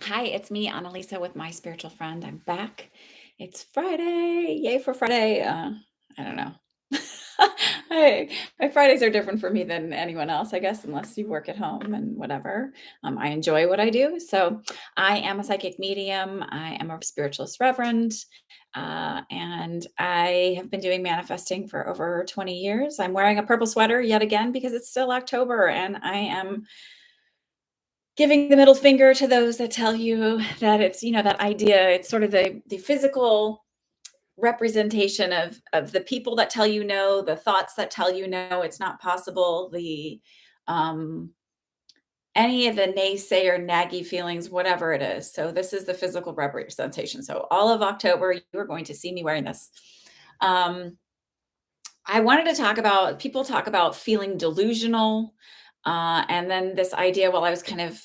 Hi, it's me, Annalisa, with my spiritual friend. I'm back. It's Friday. Yay for Friday. I don't know. I, my Fridays are different for me than anyone else, I guess, unless you work at home and whatever. I enjoy what I do. So I am a psychic medium. I am a spiritualist reverend. And I have been doing manifesting for over 20 years. I'm wearing a purple sweater yet again because it's still October and I am giving the middle finger to those that tell you that it's, that idea, it's sort of the physical representation of the people that tell you no, the thoughts that tell you no, it's not possible, the um any of the naysayer, naggy feelings, whatever it is. So this is the physical representation. So all of October, you are going to see me wearing this. Um, I wanted to talk about people talk about feeling delusional. And then this idea, while I was kind of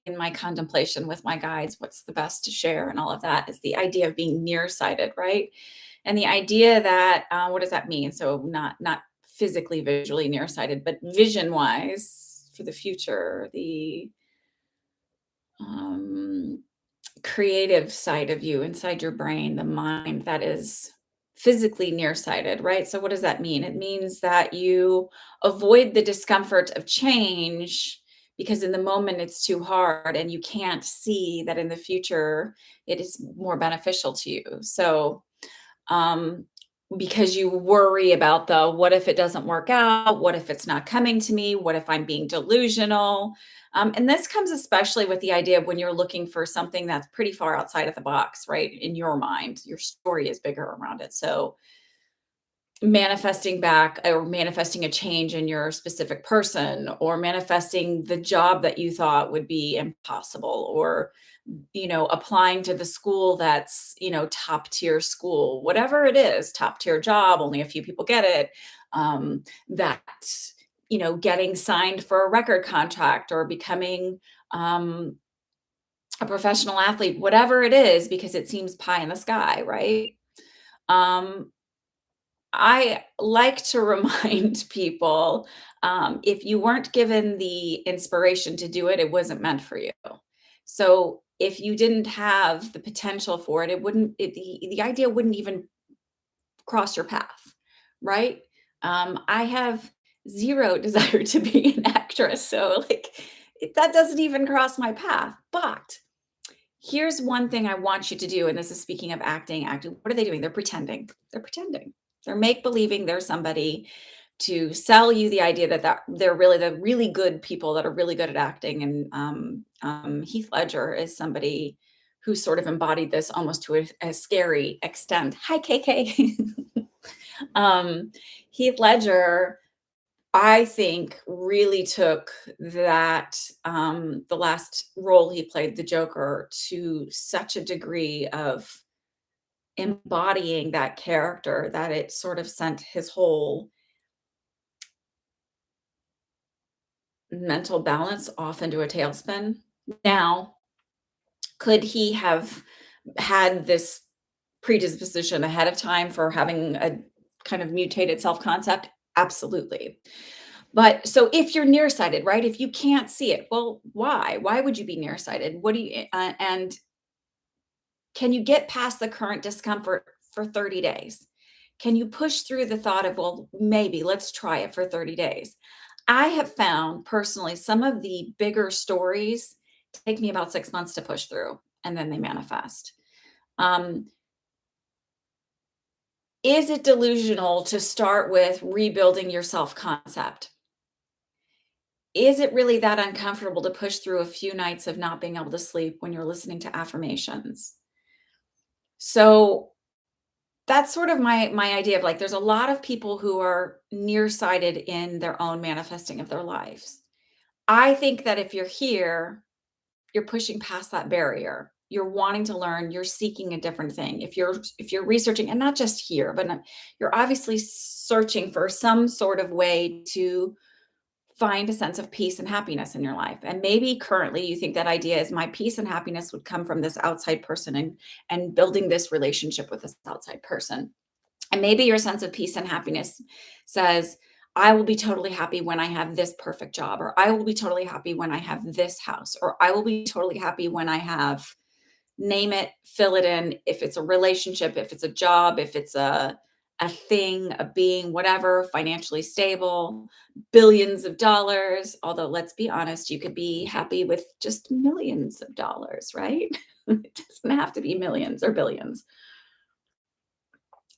in my contemplation with my guides, what's the best to share and all of that, is the idea of being nearsighted, right? And the idea that what does that mean? So not physically visually nearsighted, but vision wise for the future, the um, creative side of you inside your brain, the mind that is physically nearsighted, right? So, what does that mean? It means that you avoid the discomfort of change because in the moment it's too hard and you can't see that in the future it is more beneficial to you. So, um, because you worry about the what if it doesn't work out? What if it's not coming to me? What if I'm being delusional? And this comes especially with the idea of when you're looking for something that's pretty far outside of the box, right? In your mind, your story is bigger around it. So, manifesting back or manifesting a change in your specific person or manifesting the job that you thought would be impossible or applying to the school that's top tier school, whatever it is, top tier job, only a few people get it, that getting signed for a record contract or becoming um, a professional athlete, whatever it is, because it seems pie in the sky, right? um, I like to remind people, if you weren't given the inspiration to do it, it wasn't meant for you. So if you didn't have the potential for it, the idea wouldn't even cross your path, right? I have zero desire to be an actress, so like that doesn't even cross my path. But here's one thing I want you to do, and this is speaking of acting. What are they doing? They're pretending. They're pretending. They're make believing they're somebody to sell you the idea that they're really the really good people that are really good at acting. And Heath Ledger is somebody who sort of embodied this almost to a scary extent. Hi, KK. um, Heath Ledger, I think, really took that, the last role he played, the Joker, to such a degree of embodying that character that it sort of sent his whole mental balance off into a tailspin. Now, could he have had this predisposition ahead of time for having a kind of mutated self-concept? Absolutely. But so if you're nearsighted, right? If you can't see it, well, why? Why would you be nearsighted? What do you and can you get past the current discomfort for 30 days? Can you push through the thought of, well, maybe let's try it for 30 days? I have found personally some of the bigger stories take me about 6 months to push through and then they manifest. Um, is it delusional to start with rebuilding your self concept? Is it really that uncomfortable to push through a few nights of not being able to sleep when you're listening to affirmations? So that's sort of my idea of like there's a lot of people who are nearsighted in their own manifesting of their lives. I think that if you're here, you're pushing past that barrier. You're wanting to learn, you're seeking a different thing. If you're researching and not just here, but you're obviously searching for some sort of way to find a sense of peace and happiness in your life. And maybe currently you think that idea is my peace and happiness would come from this outside person and building this relationship with this outside person. And maybe your sense of peace and happiness says, I will be totally happy when I have this perfect job, or I will be totally happy when I have this house, or I will be totally happy when I have name it, fill it in. If it's a relationship, if it's a job, if it's a thing, a being, whatever, financially stable, billions of dollars. Although let's be honest, you could be happy with just millions of dollars, right? It doesn't have to be millions or billions.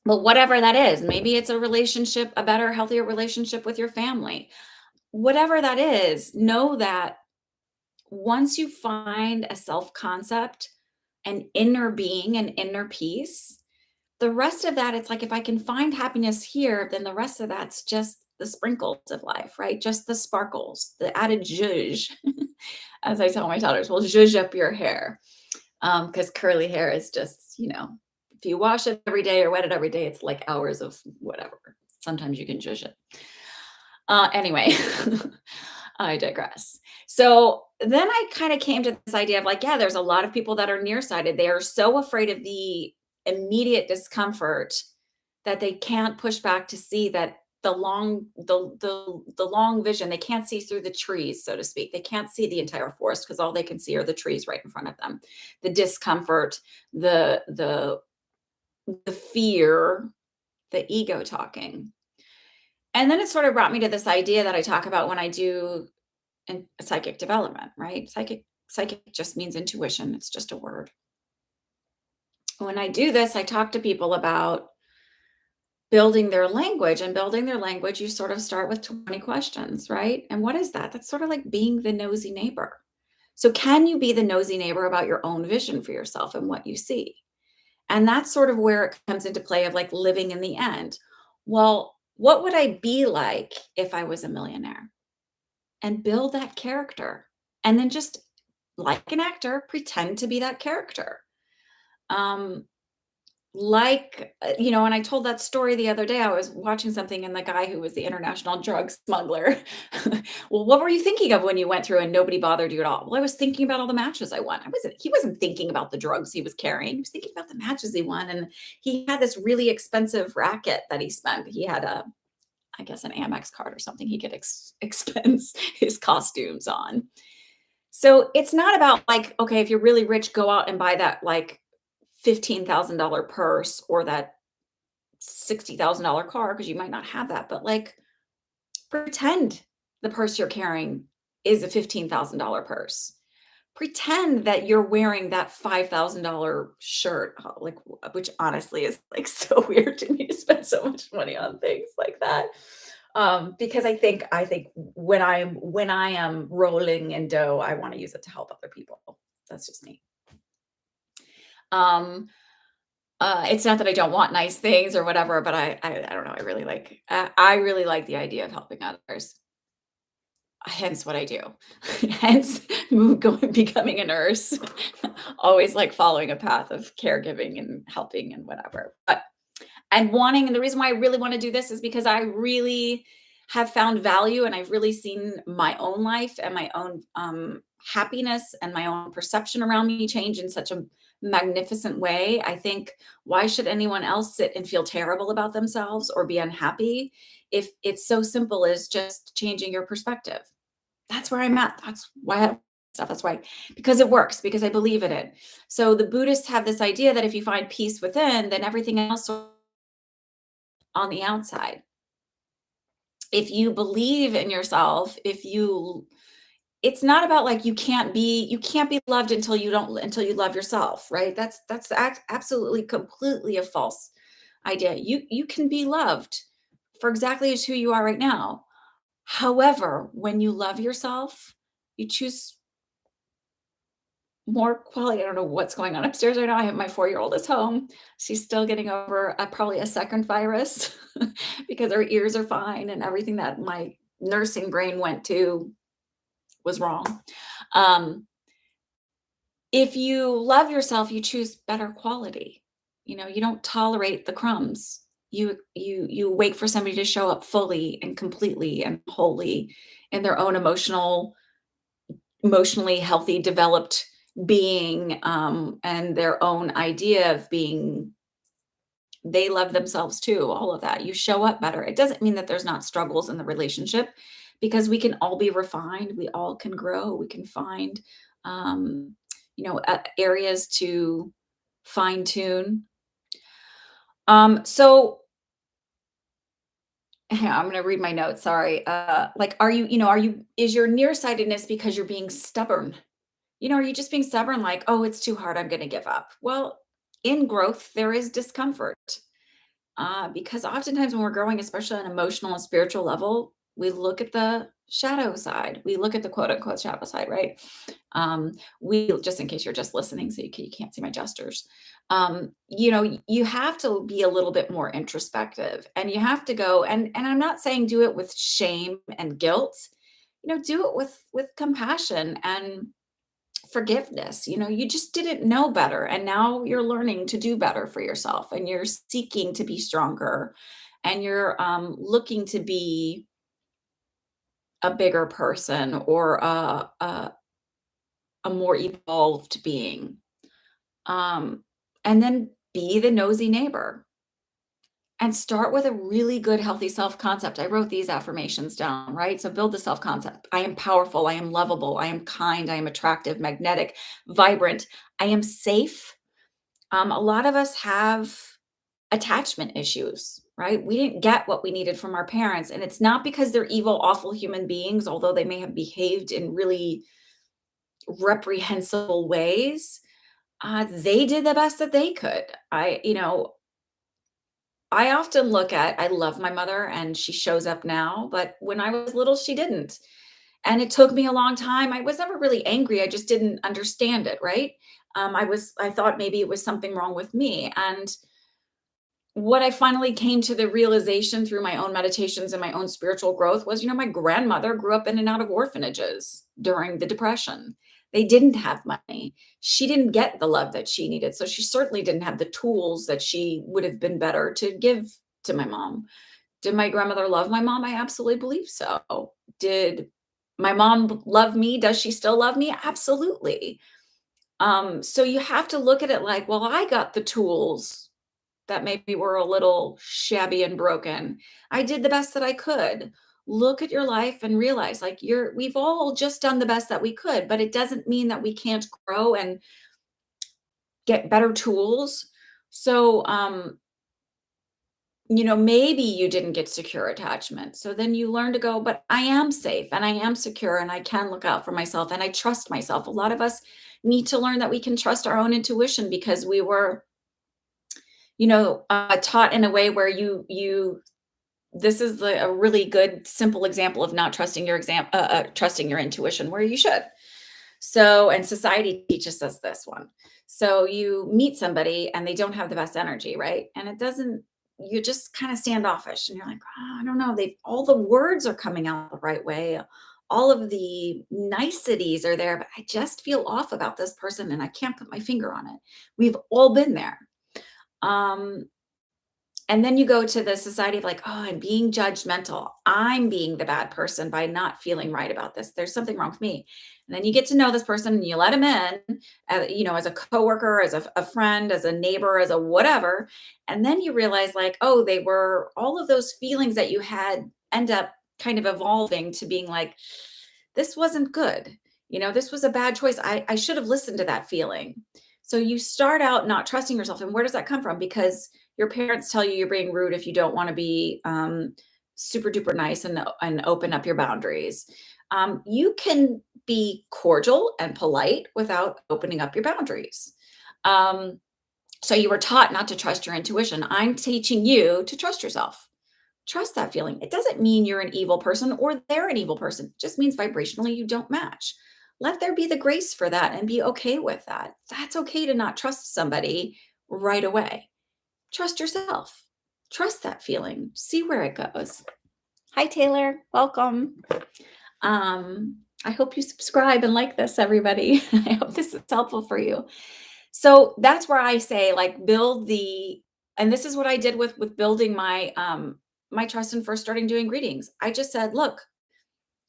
But whatever that is, maybe it's a relationship, a better, healthier relationship with your family. Whatever that is, know that once you find a self concept, an inner being, an inner peace, the rest of that, it's like if I can find happiness here, then the rest of that's just the sprinkles of life, right? Just the sparkles, the added zhuzh. As I tell my daughters, we'll zhuzh up your hair. Because curly hair is just, if you wash it every day or wet it every day, it's like hours of whatever. Sometimes you can zhuzh it. Anyway, I digress. So then I kind of came to this idea of like, yeah, there's a lot of people that are nearsighted. They are so afraid of the immediate discomfort that they can't push back to see that the long vision, they can't see through the trees, so to speak. They can't see the entire forest because all they can see are the trees right in front of them. The discomfort, the fear, the ego talking. And then it sort of brought me to this idea that I talk about when I do in psychic development, right? Psychic just means intuition. It's just a word. When I do this, I talk to people about building their language, and building their language, you sort of start with 20 questions, right? And what is that? That's sort of like being the nosy neighbor. So can you be the nosy neighbor about your own vision for yourself and what you see? And that's sort of where it comes into play of like living in the end. Well, what would I be like if I was a millionaire? And build that character. And then just like an actor, pretend to be that character. Um, when I told that story the other day, I was watching something and the guy who was the international drug smuggler. Well, what were you thinking of when you went through and nobody bothered you at all? Well, I was thinking about all the matches I won. He wasn't thinking about the drugs he was carrying. He was thinking about the matches he won. And he had this really expensive racket that he spent. He had I guess an Amex card or something he could expense his costumes on. So it's not about like, okay, if you're really rich, go out and buy that like $15,000 purse or that $60,000 car because you might not have that. But like, pretend the purse you're carrying is a $15,000 purse. Pretend that you're wearing that $5,000 shirt, like, which honestly is like so weird to me to spend so much money on things like that. Because I think when I am rolling in dough, I want to use it to help other people. That's just me. Um, it's not that I don't want nice things or whatever, but I don't know. I really like the idea of helping others. Hence what I do. Hence becoming a nurse. Always like following a path of caregiving and helping and whatever. And the reason why I really want to do this is because I really have found value and I've really seen my own life and my own happiness and my own perception around me change in such a magnificent way. I think, why should anyone else sit and feel terrible about themselves or be unhappy if it's so simple as just changing your perspective? That's where I'm at. That's why I stuff. That's why, because it works, because I believe in it. So the Buddhists have this idea that if you find peace within, then everything else on the outside. If you believe in yourself, it's not about like you can't be loved until you love yourself, right? That's absolutely completely a false idea. You can be loved for exactly as who you are right now. However, when you love yourself, you choose more quality. I don't know what's going on upstairs right now. I have my 4-year-old is home. She's still getting over probably a second virus because her ears are fine and everything that my nursing brain went to was wrong. Um, if you love yourself, you choose better quality. You don't tolerate the crumbs. You wait for somebody to show up fully and completely and wholly in their own emotionally healthy, developed being, and their own idea of being they love themselves too, all of that. You show up better. It doesn't mean that there's not struggles in the relationship because we can all be refined, we all can grow, we can find, um, areas to fine tune. So I'm gonna read my notes, sorry. Like, is your nearsightedness because you're being stubborn? Are you just being stubborn, like, "Oh, it's too hard, I'm gonna give up." Well, in growth, there is discomfort. Because oftentimes when we're growing, especially on an emotional and spiritual level, we look at the shadow side. We look at the quote unquote shadow side, right? We just in case you're just listening, so you can't see my gestures. You have to be a little bit more introspective, and you have to go. And I'm not saying do it with shame and guilt. Do it with compassion and forgiveness. You just didn't know better. And now you're learning to do better for yourself and you're seeking to be stronger and you're looking to be a bigger person or a more evolved being. And then be the nosy neighbor and start with a really good, healthy self concept. I wrote these affirmations down, right? So build the self concept. I am powerful. I am lovable. I am kind. I am attractive, magnetic, vibrant. I am safe. A lot of us have attachment issues, right? We didn't get what we needed from our parents. And it's not because they're evil, awful human beings, although they may have behaved in really reprehensible ways. They did the best that they could. I often look at I love my mother and she shows up now, but when I was little, she didn't. And it took me a long time. I was never really angry. I just didn't understand it, right? I thought maybe it was something wrong with me. And what I finally came to the realization through my own meditations and my own spiritual growth was, my grandmother grew up in and out of orphanages during the Depression. They didn't have money. She didn't get the love that she needed. So she certainly didn't have the tools that she would have been better to give to my mom. Did my grandmother love my mom? I absolutely believe so. Did my mom love me? Does she still love me? Absolutely. So you have to look at it like, well, I got the tools that maybe were a little shabby and broken. I did the best that I could. Look at your life and realize like we've all just done the best that we could, but it doesn't mean that we can't grow and get better tools. So maybe you didn't get secure attachment. So then you learn to go, but I am safe and I am secure and I can look out for myself and I trust myself. A lot of us need to learn that we can trust our own intuition because we were taught in a way where this is a really good simple example of not trusting trusting your intuition where you should. So, and society teaches us this one. So you meet somebody and they don't have the best energy, right? And it doesn't, you're just kind of standoffish and you're like, "Oh, I don't know. All the words are coming out the right way. All of the niceties are there, but I just feel off about this person and I can't put my finger on it." We've all been there. Um, and then you go to the society of like, "Oh, I'm being judgmental. I'm being the bad person by not feeling right about this. There's something wrong with me." And then you get to know this person and you let him in, as a coworker, as a friend, as a neighbor, as a whatever. And then you realize like, oh, they were all of those feelings that you had end up kind of evolving to being like, this wasn't good. This was a bad choice. I should have listened to that feeling. So you start out not trusting yourself. And where does that come from? Because your parents tell you you're being rude if you don't want to be super duper nice and open up your boundaries. You can be cordial and polite without opening up your boundaries. Um, so you were taught not to trust your intuition. I'm teaching you to trust yourself. Trust that feeling. It doesn't mean you're an evil person or they're an evil person. It just means vibrationally you don't match. Let there be the grace for that and be okay with that. That's okay to not trust somebody right away. Trust yourself. Trust that feeling. See where it goes. Hi, Taylor. Welcome. I hope you subscribe and like this, everybody. I hope this is helpful for you. So that's where I say, like, and this is what I did with building my trust and first starting doing readings. I just said, look,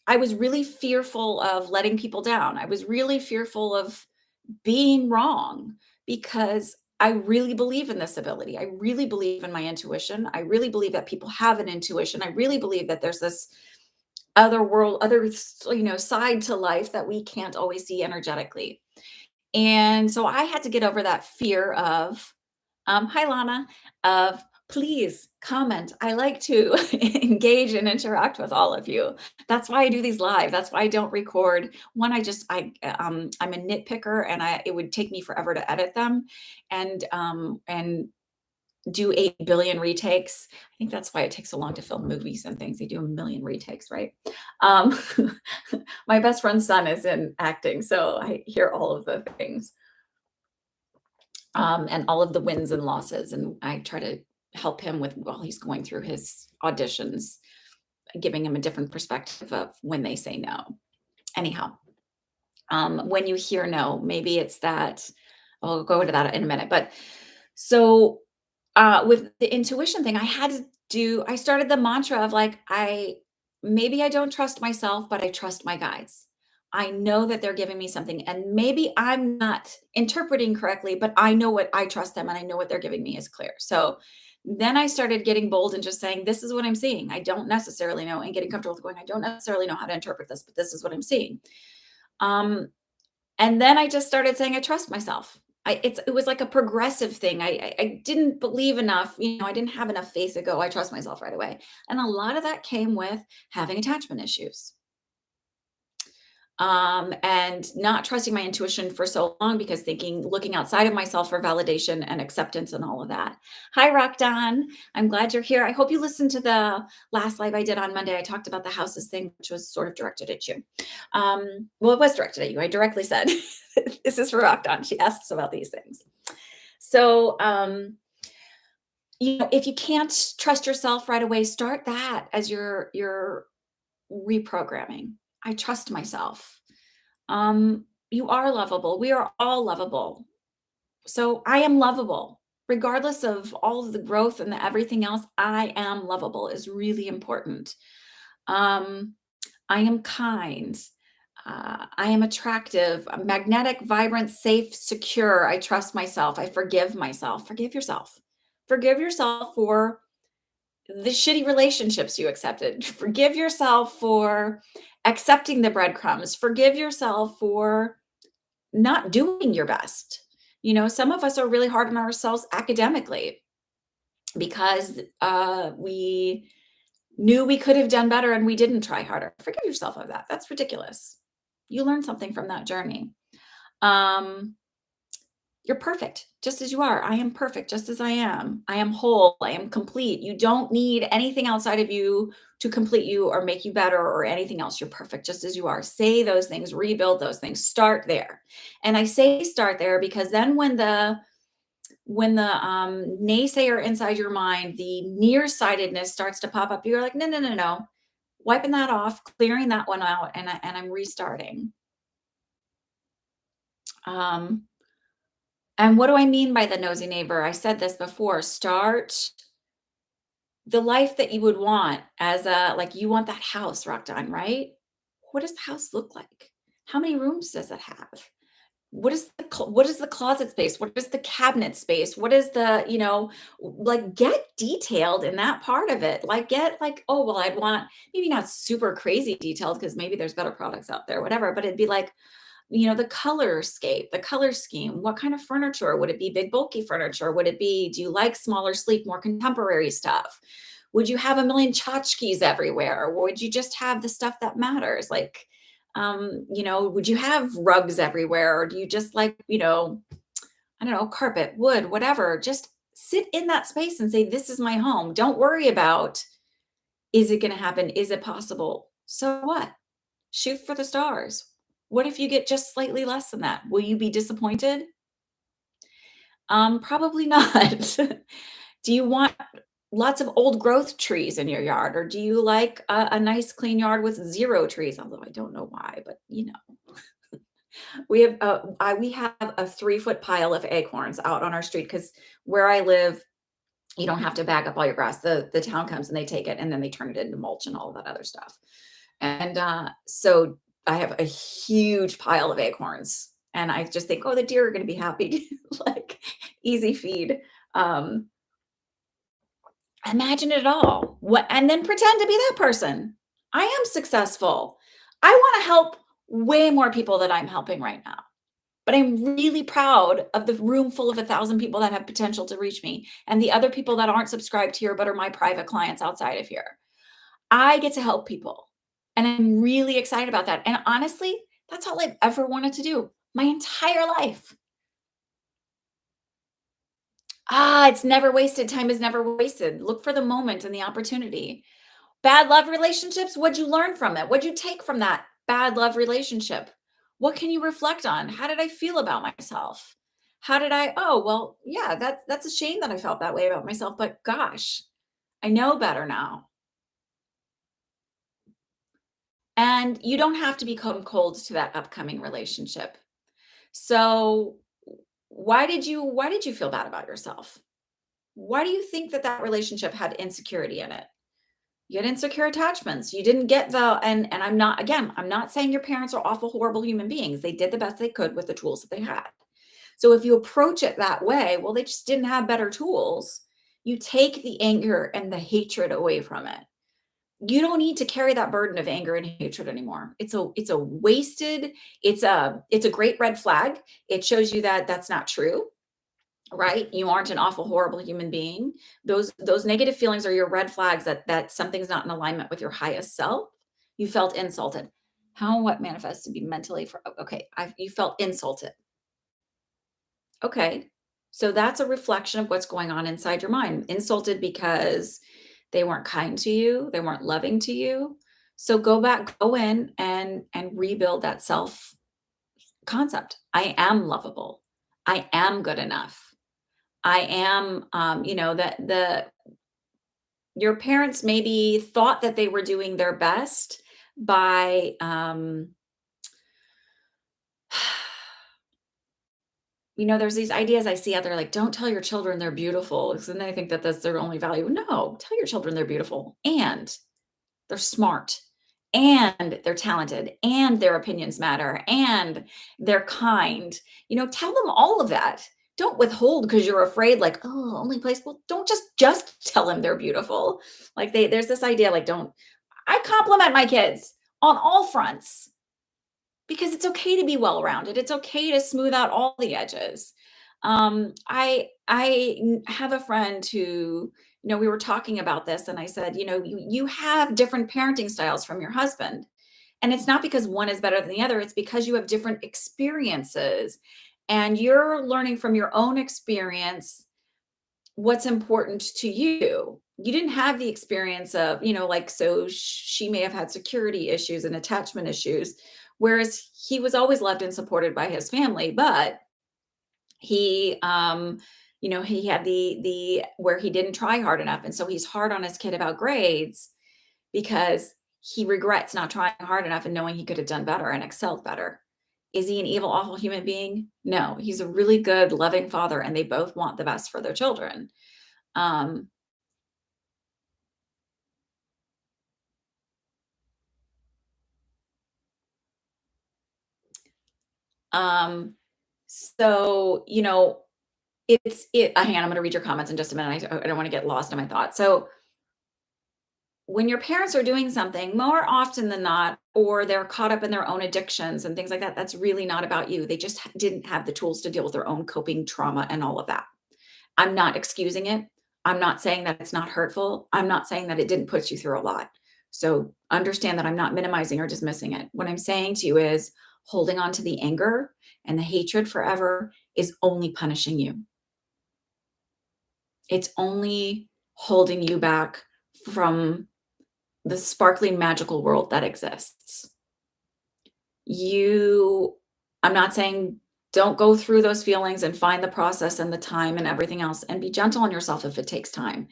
I was really fearful of letting people down. I was really fearful of being wrong because I really believe in this ability. I really believe in my intuition. I really believe that people have an intuition. I really believe that there's this other world, side to life that we can't always see energetically. And so I had to get over that fear of, hi Lana, of please comment. I like to engage and interact with all of you. That's why I do these live. That's why I don't record. One, I'm a nitpicker, and it would take me forever to edit them, and do 8 billion retakes. I think that's why it takes so long to film movies and things. They do a million retakes, right? Um, my best friend's son is in acting, so I hear all of the things, and all of the wins and losses. And I try to help him with while he's going through his auditions, giving him a different perspective of when they say no. Anyhow, when you hear no, maybe it's that. I'll go into that in a minute. But so with the intuition thing, I started the mantra of like, maybe I don't trust myself, but I trust my guides. I know that they're giving me something, and maybe I'm not interpreting correctly, but I know what I trust them, and I know what they're giving me is clear. So then I started getting bold and just saying, this is what I'm seeing. I don't necessarily know, and getting comfortable with going, I don't necessarily know how to interpret this, but this is what I'm seeing. Um, and then I just started saying, I trust myself. It was like a progressive thing. I didn't believe enough, I didn't have enough faith to go, I trust myself right away. And a lot of that came with having attachment issues. And not trusting my intuition for so long because looking outside of myself for validation and acceptance and all of that. Hi, Rock Don. I'm glad you're here. I hope you listened to the last live I did on Monday. I talked about the houses thing, which was sort of directed at you. Well, it was directed at you. I directly said, this is for Rock Don. She asks about these things. So, if you can't trust yourself right away, start that as your reprogramming. I trust myself. You are lovable. We are all lovable. So I am lovable. Regardless of all of the growth and the everything else, I am lovable is really important. Um, I am kind. I am attractive, magnetic, vibrant, safe, secure. I trust myself. I forgive myself. Forgive yourself. Forgive yourself for the shitty relationships you accepted. Forgive yourself for accepting the breadcrumbs. Forgive yourself for not doing your best. Some of us are really hard on ourselves academically because we knew we could have done better and we didn't try harder. Forgive yourself of that. That's ridiculous. You learn something from that journey. Um, you're perfect just as you are. I am perfect just as I am. I am whole. I am complete. You don't need anything outside of you to complete you or make you better or anything else. You're perfect just as you are. Say those things, rebuild those things, start there. And I say start there because then when the naysayer inside your mind, the nearsightedness starts to pop up, you're like, no, no, no, no. Wiping that off, clearing that one out, and I'm restarting. Um, And what do I mean by the nosy neighbor? I said this before. Start the life that you would want like you want that house rocked on, right? What does the house look like? How many rooms does it have? What is the closet space? What is the cabinet space? What is like get detailed in that part of it. Like get like, oh, well, I'd want maybe not super crazy detailed because maybe there's better products out there, whatever, but it'd be like the color scape, the color scheme. What kind of furniture? Would it be big, bulky furniture? Do you like smaller, sleek, more contemporary stuff? Would you have a million tchotchkes everywhere? Or would you just have the stuff that matters? Like, would you have rugs everywhere? Or do you just like, I don't know, carpet, wood, whatever? Just sit in that space and say, this is my home. Don't worry about, is it going to happen? Is it possible? So what? Shoot for the stars. What if you get just slightly less than that? Will you be disappointed? Probably not. Do you want lots of old growth trees in your yard, or do you like a nice clean yard with zero trees? Although I don't know why, but we have a 3-foot pile of acorns out on our street because where I live, you don't have to bag up all your grass. The town comes and they take it and then they turn it into mulch and all of that other stuff. And so I have a huge pile of acorns. And I just think, oh, the deer are going to be happy to like easy feed. Um, Imagine it all. What and then pretend to be that person. I am successful. I wanna help way more people than I'm helping right now. But I'm really proud of the room full of 1,000 people that have potential to reach me and the other people that aren't subscribed here but are my private clients outside of here. I get to help people, and I'm really excited about that, and honestly, that's all I've ever wanted to do my entire life. It's never wasted, time is never wasted. Look for the moment and the opportunity. Bad love relationships, what'd you learn from it? What'd you take from that bad love relationship? What can you reflect on? How did I feel about myself? How did I oh, well, yeah, that's a shame that I felt that way about myself, but gosh, I know better now. And you don't have to become cold to that upcoming relationship. So, why did you feel bad about yourself? Why do you think that that relationship had insecurity in it? You had insecure attachments. You didn't get the and I'm not again, I'm not saying your parents are awful, horrible human beings. They did the best they could with the tools that they had. So if you approach it that way, well, they just didn't have better tools. You take the anger and the hatred away from it. You don't need to carry that burden of anger and hatred anymore. It's a wasted, it's a great red flag. It shows you that that's not true. Right? You aren't an awful, horrible human being. Those negative feelings are your red flags that something's not in alignment with your highest self. You felt insulted. How and what manifests to be mentally for okay, you felt insulted. Okay. So that's a reflection of what's going on inside your mind. Insulted because they weren't kind to you, they weren't loving to you. So go back, go in and rebuild that self concept. I am lovable. I am good enough. I am, that the your parents maybe thought that they were doing their best by, there's these ideas I see out there like, don't tell your children they're beautiful, because then they think that that's their only value. No, tell your children they're beautiful and they're smart and they're talented and their opinions matter and they're kind. Tell them all of that. Don't withhold because you're afraid, like, oh, only place. Well, don't just tell them they're beautiful. Like there's this idea, like, don't. I compliment my kids on all fronts because it's okay to be well-rounded. It's okay to smooth out all the edges. I have a friend who, we were talking about this, and I said, you have different parenting styles from your husband, and it's not because one is better than the other. It's because you have different experiences, and you're learning from your own experience what's important to you. You didn't have the experience of, like, so she may have had security issues and attachment issues, whereas he was always loved and supported by his family, but he he had the where he didn't try hard enough, and so he's hard on his kid about grades because he regrets not trying hard enough and knowing he could have done better and excelled better. Is he an evil, awful human being? No, he's a really good, loving father, and they both want the best for their children. Um, um, so, hang on, I'm gonna read your comments in just a minute. I don't want to get lost in my thoughts. So when your parents are doing something more often than not, or they're caught up in their own addictions and things like that, that's really not about you. They just didn't have the tools to deal with their own coping trauma and all of that. I'm not excusing it. I'm not saying that it's not hurtful. I'm not saying that it didn't put you through a lot. So understand that I'm not minimizing or dismissing it. What I'm saying to you is holding on to the anger and the hatred forever is only punishing you. It's only holding you back from the sparkling magical world that exists. You I'm not saying don't go through those feelings and find the process and the time and everything else, and be gentle on yourself if it takes time.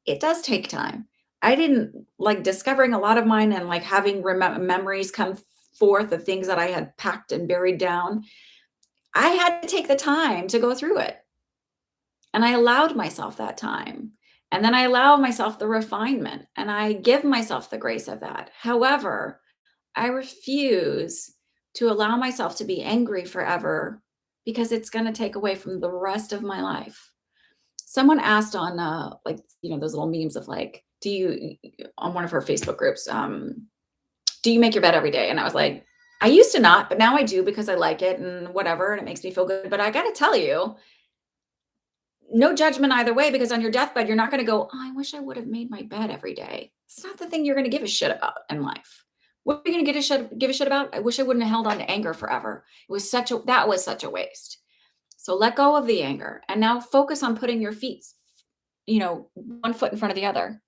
It does take time. I didn't like discovering a lot of mine and like having memories come forth of things that I had packed and buried down. I had to take the time to go through it. And I allowed myself that time. And then I allow myself the refinement and I give myself the grace of that. However, I refuse to allow myself to be angry forever because it's going to take away from the rest of my life. Someone asked on like, those little memes of like, on one of her Facebook groups, do you make your bed every day? And I was like, I used to not, but now I do because I like it and whatever, and it makes me feel good. But I got to tell you, no judgment either way, because on your deathbed, you're not going to go, oh, I wish I would have made my bed every day. It's not the thing you're going to give a shit about in life. What are you going to give a shit about? I wish I wouldn't have held on to anger forever. That was such a waste. So let go of the anger and now focus on putting your feet, one foot in front of the other.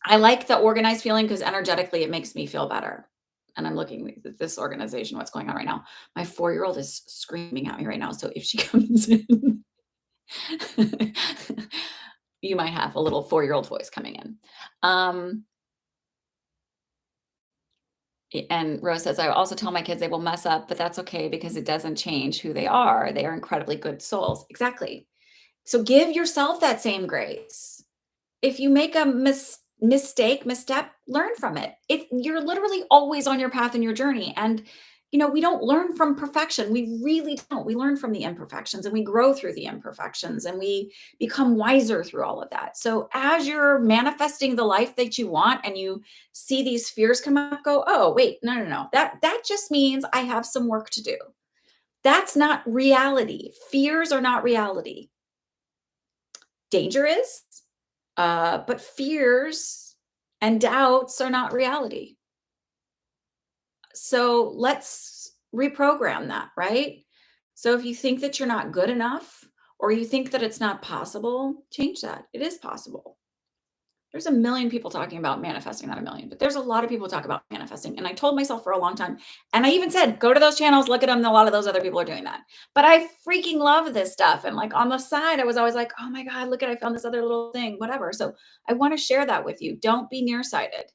I like the organized feeling because energetically it makes me feel better. And I'm looking at this organization, what's going on right now. My 4-year-old is screaming at me right now. So if she comes in, you might have a little 4-year-old voice coming in. And Rose says, I also tell my kids they will mess up, but that's okay because it doesn't change who they are. They are incredibly good souls. Exactly. So give yourself that same grace. If you make a misstep, learn from it. You're literally always on your path and your journey. And, we don't learn from perfection. We really don't. We learn from the imperfections and we grow through the imperfections and we become wiser through all of that. So as you're manifesting the life that you want and you see these fears come up, go, oh, wait, no. That just means I have some work to do. That's not reality. Fears are not reality. Danger is, but fears and doubts are not reality. So let's reprogram that, right? So if you think that you're not good enough or you think that it's not possible, change that. It is possible. There's a million people talking about manifesting, not a million, but there's a lot of people talk about manifesting. And I told myself for a long time, and I even said, go to those channels, look at them. A lot of those other people are doing that. But I freaking love this stuff. And like on the side, I was always like, oh my God, look at, I found this other little thing, whatever. So I want to share that with you. Don't be nearsighted.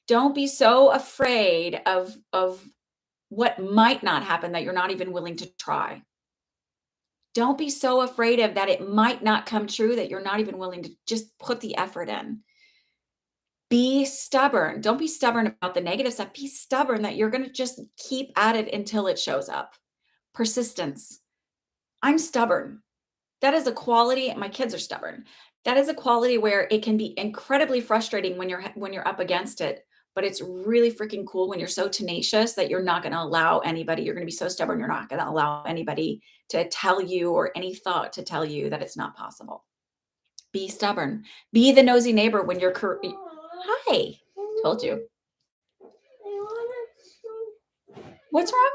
Don't be so afraid of what might not happen that you're not even willing to try. Don't be so afraid of that it might not come true that you're not even willing to just put the effort in. Be stubborn. Don't be stubborn about the negative stuff. Be stubborn that you're going to just keep at it until it shows up. Persistence. I'm stubborn. That is a quality. My kids are stubborn. That is a quality where it can be incredibly frustrating when you're up against it. But it's really freaking cool when you're so tenacious that you're not going to allow anybody. You're going to be so stubborn. You're not going to allow anybody to tell you or any thought to tell you that it's not possible. Be stubborn. Be the nosy neighbor when you're. Hi. Told you. What's wrong?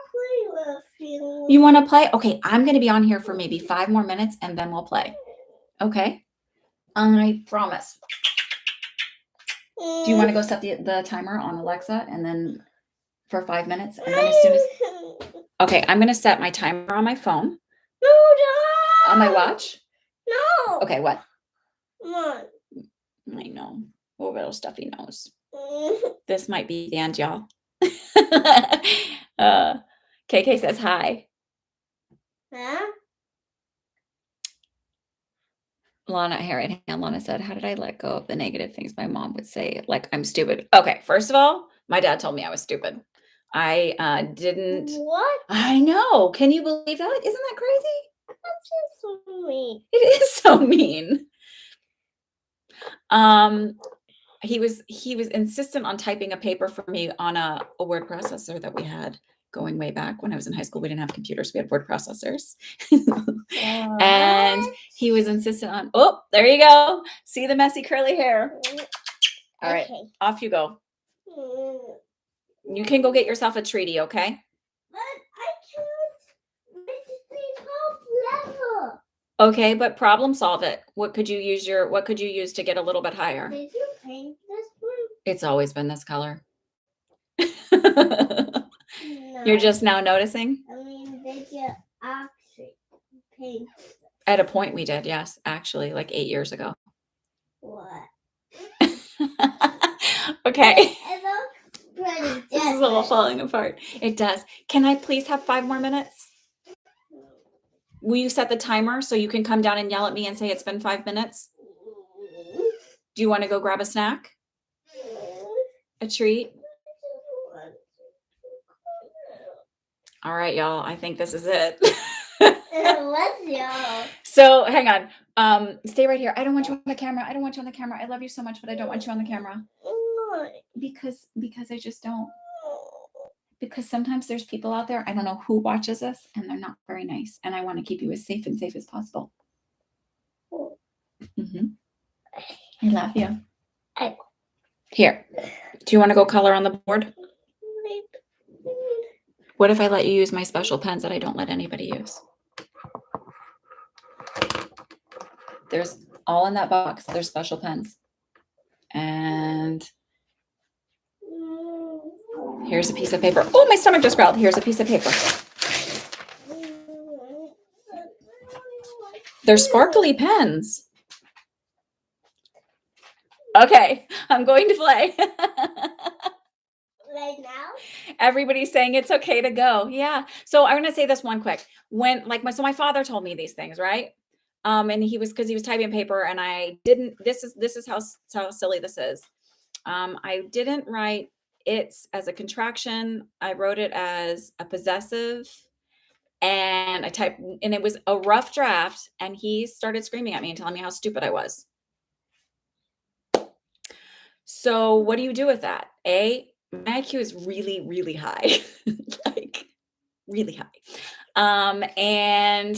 You want to play? Okay, I'm going to be on here for maybe 5 more minutes and then we'll play. Okay? I promise. Do you want to go set the timer on Alexa and then for 5 minutes? And then as soon as... Okay, I'm going to set my timer on my phone. No, don't. On my watch? No. Okay, what? What? I know. Oh, little stuffy nose. This might be the end, y'all. KK says hi. Huh? Lana said, how did I let go of the negative things my mom would say? Like, I'm stupid. Okay, first of all, my dad told me I was stupid. I didn't. What? I know. Can you believe that? Isn't that crazy? That's just so mean. It is so mean. He was insistent on typing a paper for me on a word processor that we had going way back when I was in high school. We didn't have computers. We had word processors. And he was insistent on, oh, there you go. See the messy curly hair. All right, Okay. off you go. You can go get yourself a treaty, okay? But I can't. It's level. Okay, but problem solve it. What could you use to get a little bit higher? Did you paint this one? It's always been this color. No. You're just now noticing? I mean, did you actually paint it? At a point we did, yes, actually, like 8 years ago. What? Okay. It looks pretty different. This is all falling apart. It does. Can I please have 5 more minutes? Will you set the timer so you can come down and yell at me and say it's been 5 minutes? Do you want to go grab a snack? A treat? All right, y'all. I think this is it. Let's go. So hang on. Stay right here. I don't want you on the camera. I don't want you on the camera. I love you so much, but I don't want you on the camera. Because I just don't. Because sometimes there's people out there, I don't know who watches us, and they're not very nice. And I want to keep you as safe as possible. Mm-hmm. I love you. Here. Do you want to go color on the board? What if I let you use my special pens that I don't let anybody use? There's all in that box. There's special pens. And here's a piece of paper. Oh, my stomach just growled. Here's a piece of paper. They're sparkly pens. Okay, I'm going to play. Right now? Everybody's saying it's okay to go. Yeah. So I'm gonna say this one quick. When so my father told me these things, right? And he was typing paper, and I didn't. This is how silly this is. I didn't write it's as a contraction. I wrote it as a possessive, and I typed, and it was a rough draft. And he started screaming at me and telling me how stupid I was. So what do you do with that? My IQ is really, really high, like really high. And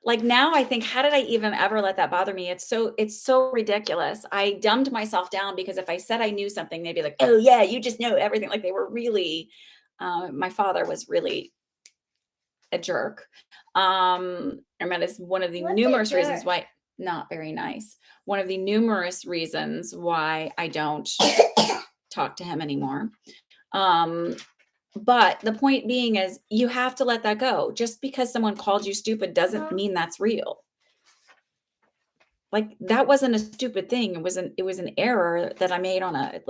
like now I think, how did I even ever let that bother me? It's so ridiculous. I dumbed myself down because if I said I knew something, they'd be like, oh yeah, you just know everything. Like they were really, my father was really a jerk. I mean, it's one of the What's a numerous reasons jerk? why, not very nice. One of the numerous reasons why I don't talk to him anymore. But the point being is you have to let that go. Just because someone called you stupid doesn't mean that's real. Like that wasn't a stupid thing. It was an error that I made on a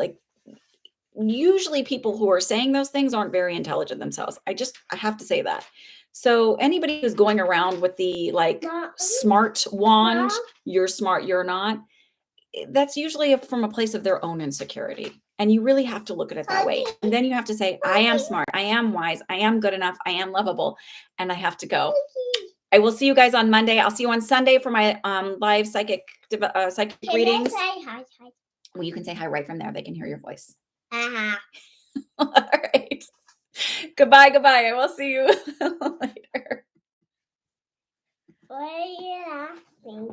usually people who are saying those things aren't very intelligent themselves. I have to say that. So anybody who's going around with the Mom? smart wand, Mom? you're smart, you're not, that's usually from a place of their own insecurity. And you really have to look at it that way. And then you have to say, I am smart, I am wise, I am good enough, I am lovable, and I have to go. I will see you guys on Monday. I'll see you on Sunday for my live psychic readings. Can I say hi? Well, you can say hi right from there. They can hear your voice. Uh-huh. All right. Goodbye. I will see you later. What are you laughing